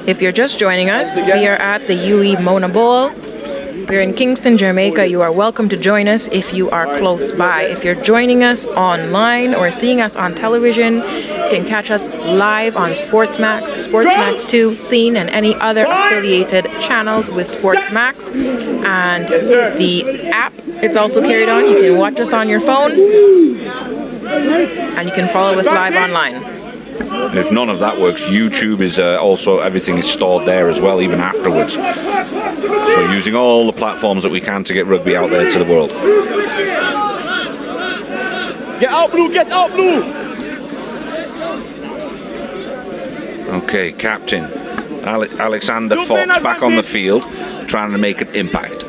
If you're just joining us, we are at the UE Mona Bowl. We're in Kingston, Jamaica. You are welcome to join us if you are close by. If you're joining us online or seeing us on television, you can catch us live on Sportsmax, Sportsmax 2, CEEN, and any other affiliated channels with Sportsmax. And the app, it's also carried on. You can watch us on your phone, and you can follow us live online. If none of that works, YouTube is also, everything is stored there as well, even afterwards. So using all the platforms that we can to get rugby out there to the world. Get out, Blue! Get out, Blue! Okay, captain Alexander Fox back on the field, trying to make an impact.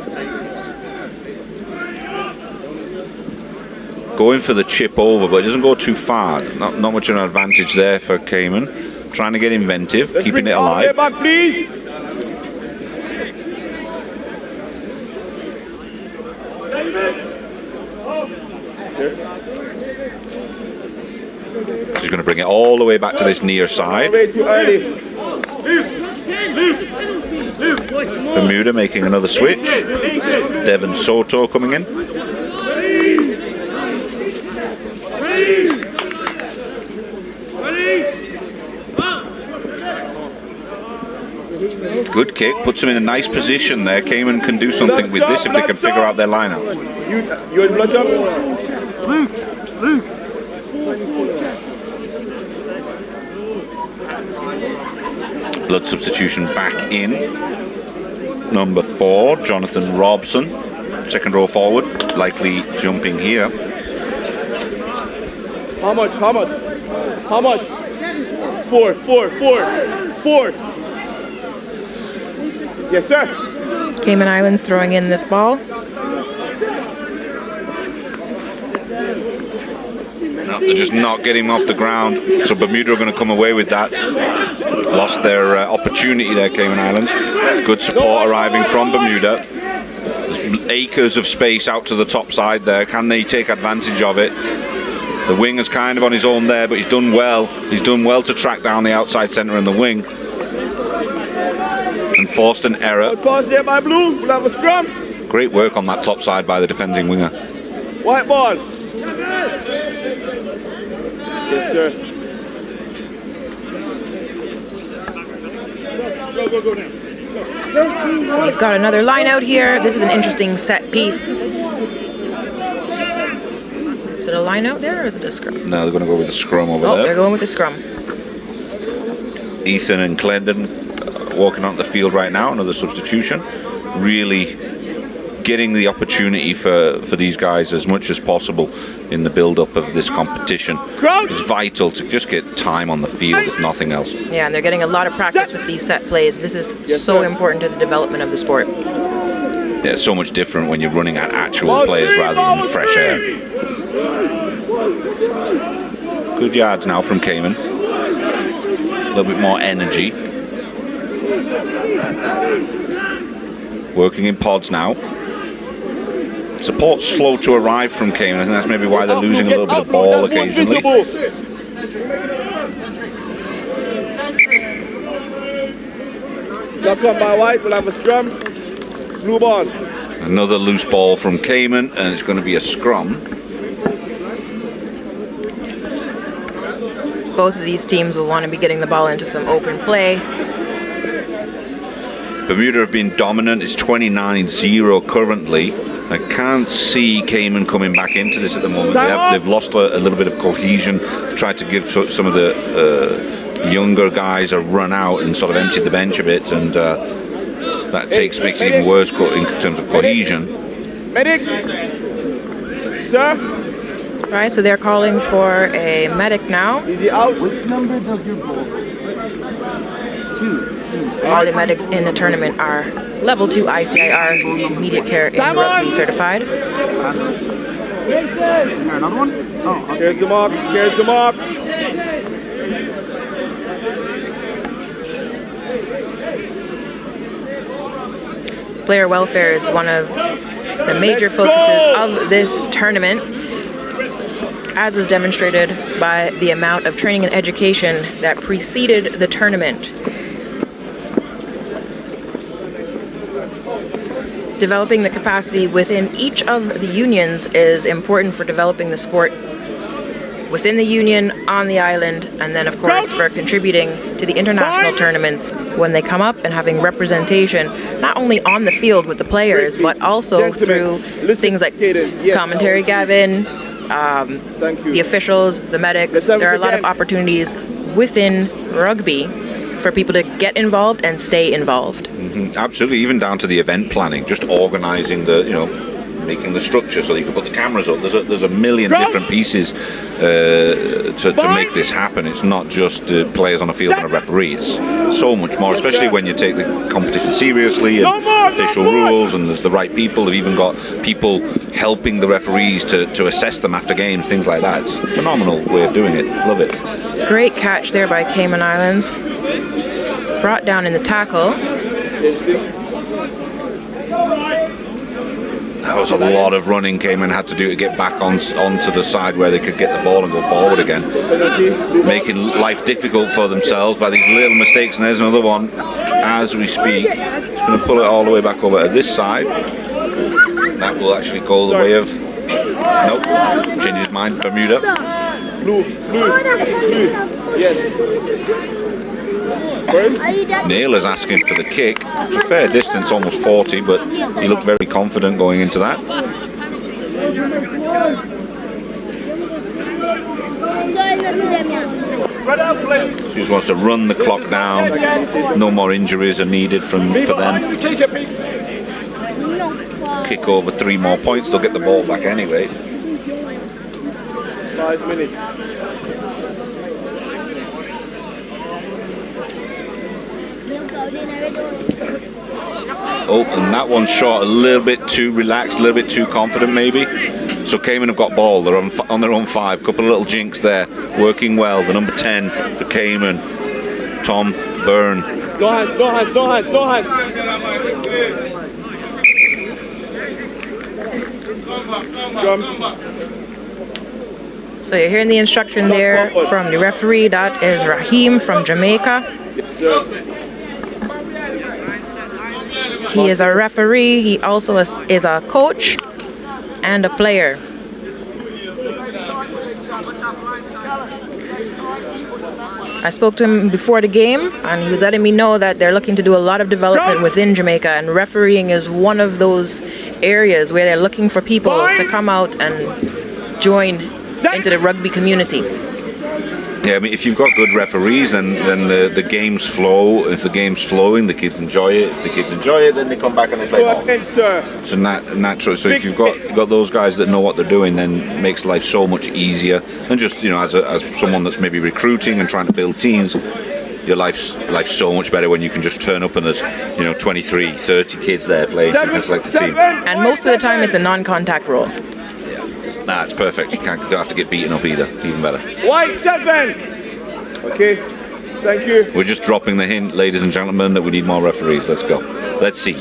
Going for the chip over, but it doesn't go too far. Not much of an advantage there for Cayman. Trying to get inventive, keeping it alive. Back, please. He's going to bring it all the way back to this near side. Way too early. Bermuda making another switch. Devon Soto coming in. Good kick, puts him in a nice position there. Cayman can do something with this if they can figure out their lineup. You in blood up? Luke. Blood substitution back in. Number 4, Jonathan Robson. Second row forward, likely jumping here. How much? 4. Yes, sir. Cayman Islands throwing in this ball. No, they're just not getting him off the ground. So Bermuda are going to come away with that. Lost their opportunity there, Cayman Islands. Good support arriving from Bermuda. There's acres of space out to the top side there. Can they take advantage of it? The winger's kind of on his own there, but he's done well. He's done well to track down the outside centre and the wing. And forced an error. Pass there by Blue. We'll have a scrum. Great work on that top side by the defending winger. White ball. Yes, sir. Go now. We've got another line out here. This is an interesting set piece. Is it a line out there or is it a scrum? No, they're going to go with the scrum over there. Oh, they're going with the scrum. Ethan and Clendon walking onto the field right now, another substitution. Really getting the opportunity for these guys as much as possible in the build-up of this competition. It's vital to just get time on the field, if nothing else. Yeah, and they're getting a lot of practice with these set plays. This is so important to the development of the sport. Yeah, it's so much different when you're running at actual players rather than fresh air. Good yards now from Cayman. A little bit more energy. Working in pods now. Support's slow to arrive from Cayman. I think that's maybe why they're losing a little bit of ball occasionally. Lock up by White. We'll have a scrum. Blue ball. Another loose ball from Cayman, and it's going to be a scrum. Both of these teams will want to be getting the ball into some open play. Bermuda have been dominant. It's 29-0 currently. I can't see Cayman coming back into this at the moment. They've lost a little bit of cohesion. Tried to give some of the younger guys a run out and sort of emptied the bench a bit, and that makes it even worse in terms of cohesion. Medic! Sir? All right, so they're calling for a medic now. Is he out? Which number does your ball? 2. All the medics in the tournament are level 2 ICIR immediate care in rugby certified. Is there another one? Oh, okay. Here's the mark. Here's the mark. Player welfare is one of the major focuses of this tournament, as is demonstrated by the amount of training and education that preceded the tournament. Developing the capacity within each of the unions is important for developing the sport within the union, on the island, and then of course for contributing to the international tournaments when they come up and having representation not only on the field with the players but also through things like commentary, Gavin, the officials, the medics. There are a lot of opportunities within rugby for people to get involved and stay involved. Absolutely, even down to the event planning, just organising the, making the structure so that you can put the cameras up. There's a million different pieces to make this happen. It's not just the players on the field and a referee. It's so much more, especially when you take the competition seriously and official rules, and there's the right people. They've even got people helping the referees to assess them after games, things like that. It's a phenomenal way of doing it. Love it. Great catch there by Cayman Islands. Brought down in the tackle. That was a lot of running Cayman had to do to get back onto the side where they could get the ball and go forward again, making life difficult for themselves by these little mistakes. And there's another one as we speak. It's going to pull it all the way back over to this side. That will actually go the way of... Nope, changed his mind. Bermuda. Blue. Yes. Naylor's asking for the kick. It's a fair distance, almost 40, but he looked very confident going into that. He just wants to run the clock down. No more injuries are needed for them. Kick over 3 more points, they'll get the ball back anyway. 5 minutes. Oh, and that one's short, a little bit too relaxed, a little bit too confident maybe. So Cayman have got ball, they're on their own 5, couple of little jinks there, working well. The number 10 for Cayman, Tom Byrne. No hands. So you're hearing the instruction there from the referee. That is Raheem from Jamaica. He is a referee. He also is a coach and a player. I spoke to him before the game, and he was letting me know that they're looking to do a lot of development within Jamaica, and refereeing is one of those areas where they're looking for people to come out and join into the rugby community. Yeah, I mean, if you've got good referees, then the games flow. If the game's flowing, the kids enjoy it. If the kids enjoy it, then they come back and they play ball. So natural. So if you've got those guys that know what they're doing, then it makes life so much easier. And just, you know, as someone that's maybe recruiting and trying to build teams, your life's so much better when you can just turn up and there's, you know, 23, 30 kids there playing just like the team. And most of the time, it's a non-contact role. Nah, it's perfect. You don't have to get beaten up either. Even better. White 7. Okay. Thank you. We're just dropping the hint, ladies and gentlemen, that we need more referees. Let's go. Let's see.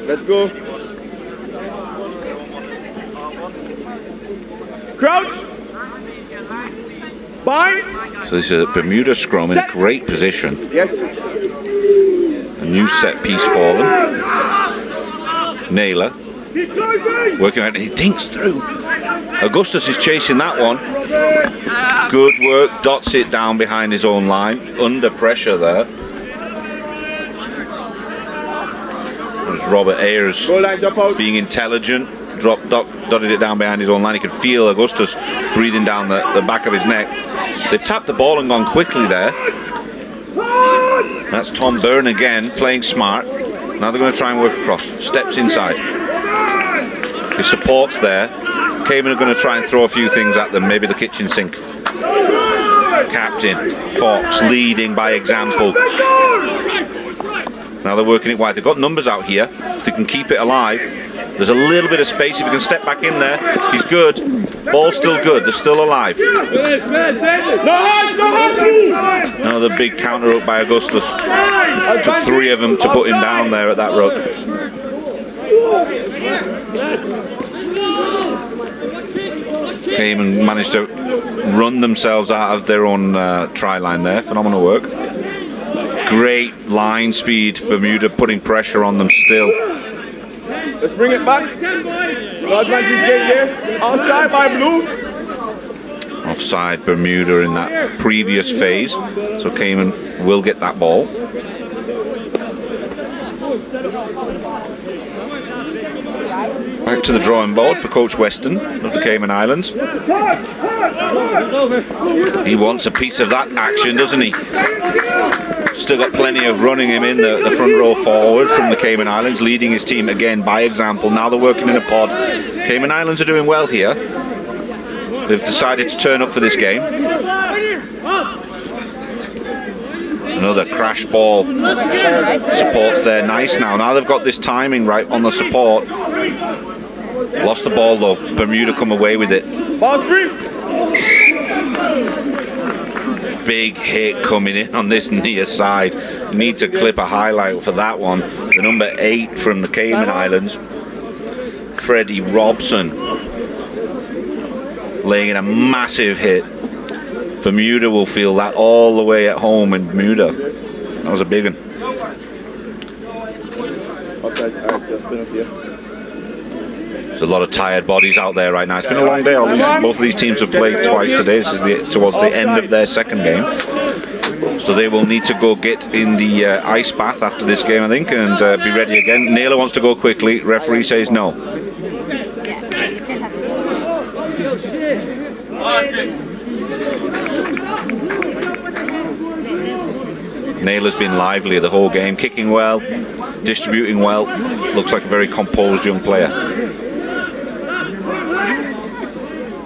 Let's go. Crouch. Bind. So this is a Bermuda scrum in a great position. Yes. A new set piece for them. Naylor working out, and he dinks through. Augustus is chasing that one. Good work, dots it down behind his own line, under pressure there. There's Robert Ayers being intelligent, dotted it down behind his own line. He could feel Augustus breathing down the back of his neck. They've tapped the ball and gone quickly there. That's Tom Byrne again, playing smart. Now they're going to try and work across. Steps inside. His support's there. Cayman are going to try and throw a few things at them, maybe the kitchen sink. Captain Fox leading by example. Now they're working it wide. They've got numbers out here. If they can keep it alive, there's a little bit of space. If he can step back in there, he's good. Ball's still good. They're still alive. Another big counter up by Augustus. Took 3 of them to put him down there at that ruck. Cayman managed to run themselves out of their own try line there. Phenomenal work. Great line speed. Bermuda putting pressure on them still. Let's bring it back. Outside by Blue. Offside Bermuda in that previous phase. So Cayman will get that ball. Back to the drawing board for Coach Weston of the Cayman Islands. He wants a piece of that action, doesn't he? Still got plenty of running him in the front row forward from the Cayman Islands, leading his team again by example. Now they're working in a pod. Cayman Islands are doing well here. They've decided to turn up for this game. Another crash ball. Support's there, nice now. Now they've got this timing right on the support. Lost the ball though. Bermuda come away with it. Ball 3. big hit coming in on this near side. You need to clip a highlight for that one. The number 8 from the Cayman Islands, Freddie Robson, laying in a massive hit. Bermuda will feel that all the way at home in Bermuda. That was a big one. There's a lot of tired bodies out there right now. It's been a long day. Both of these teams have played twice today. This is towards the end of their second game. So they will need to go get in the ice bath after this game, I think, and be ready again. Naylor wants to go quickly. Referee says no. Naylor's been lively the whole game, kicking well, distributing well. Looks like a very composed young player.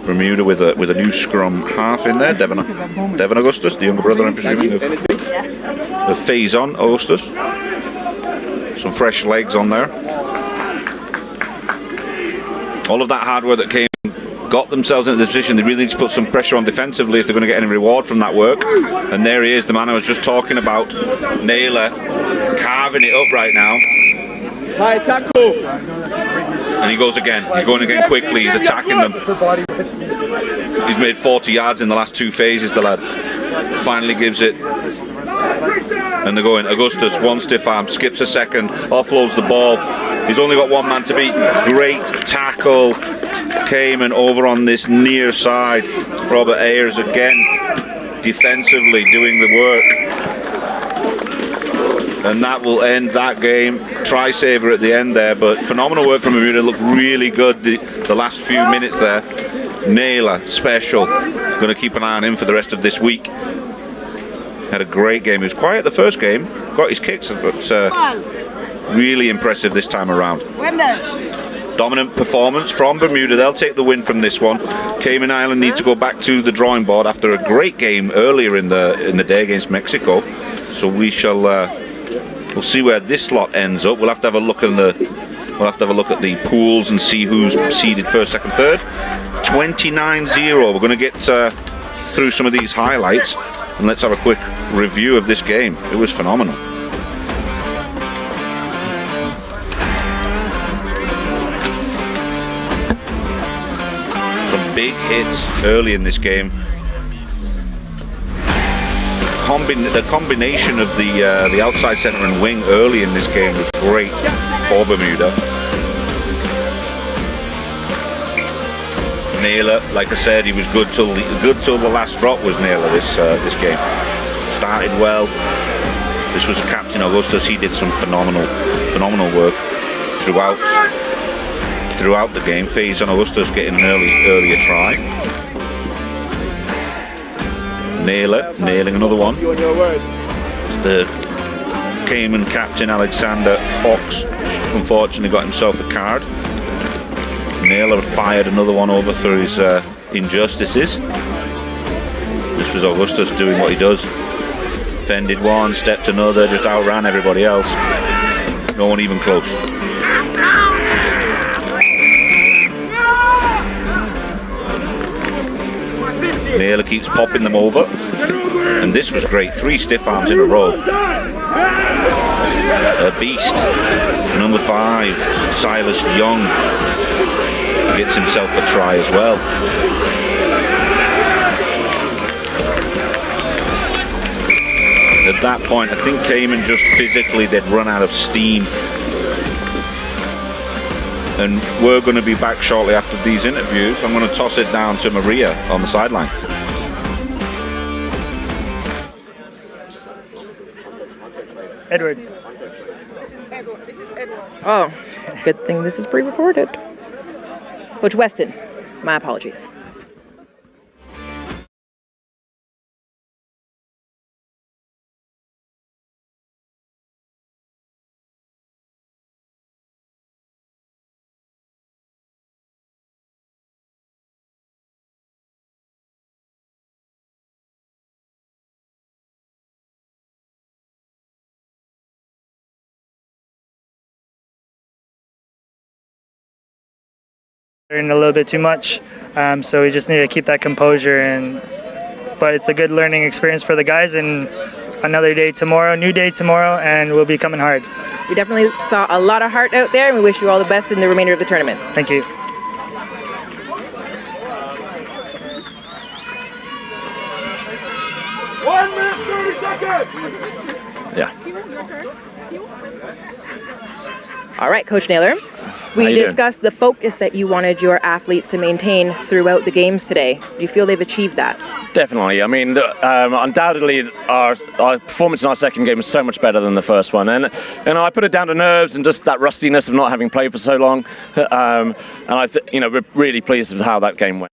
Bermuda with a new scrum half in there, Devon Augustus, the younger brother, I'm presuming, of Faison Augustus. Some fresh legs on there. All of that hard work that came, got themselves into the position. They really need to put some pressure on defensively if they're going to get any reward from that work. And there he is, the man I was just talking about, Naylor, carving it up right now. High tackle. And he goes again. He's going again quickly. He's attacking them. He's made 40 yards in the last 2 phases, the lad. Finally gives it. And they're going. Augustus, one stiff arm, skips a second, offloads the ball. He's only got one man to beat. Great tackle. Cayman over on this near side. Robert Ayers again, defensively doing the work. And that will end that game. Try saver at the end there, but phenomenal work from Bermuda. Looked really good the last few minutes there. Naylor, special. Going to keep an eye on him for the rest of this week. Had a great game. He was quiet the first game, got his kicks, but really impressive this time around. Dominant performance from Bermuda. They'll take the win from this one. Cayman Island need to go back to the drawing board after a great game earlier in the day against Mexico. So we shall we'll see where this lot ends up. We'll have to have a look at the pools and see who's seeded first, second, third. 29-0. We're going to get through some of these highlights and let's have a quick review of this game. It was phenomenal. Big hits early in this game. The combination of the outside centre and wing early in this game was great for Bermuda. Naylor, like I said, he was good till the last drop was Naylor this game. Started well. This was Captain Augustus. He did some phenomenal work throughout the game. Faison Augustus getting an earlier try. Naylor nailing another one. It's the Cayman captain Alexander Fox unfortunately got himself a card. Naylor fired another one over for his injustices. This was Augustus doing what he does. Fended one, stepped another, just outran everybody else. No one even close. Naylor keeps popping them over, and this was great. 3 stiff arms in a row. A beast, number 5, Silas Young, gets himself a try as well. At that point, I think Cayman just physically they'd run out of steam. And we're going to be back shortly after these interviews. I'm going to toss it down to Maria on the sideline. Edward. This is Edward. Oh, good thing this is pre-recorded. Coach Weston, my apologies. A little bit too much, so we just need to keep that composure and but it's a good learning experience for the guys, and another day tomorrow, new day tomorrow, and we'll be coming hard. We definitely saw a lot of heart out there, and we wish you all the best in the remainder of the tournament. Thank you. Yeah. All right, Coach Naylor. We discussed the focus that you wanted your athletes to maintain throughout the games today. Do you feel they've achieved that? Definitely. I mean, undoubtedly, our performance in our second game was so much better than the first one, and I put it down to nerves and just that rustiness of not having played for so long. And we're really pleased with how that game went.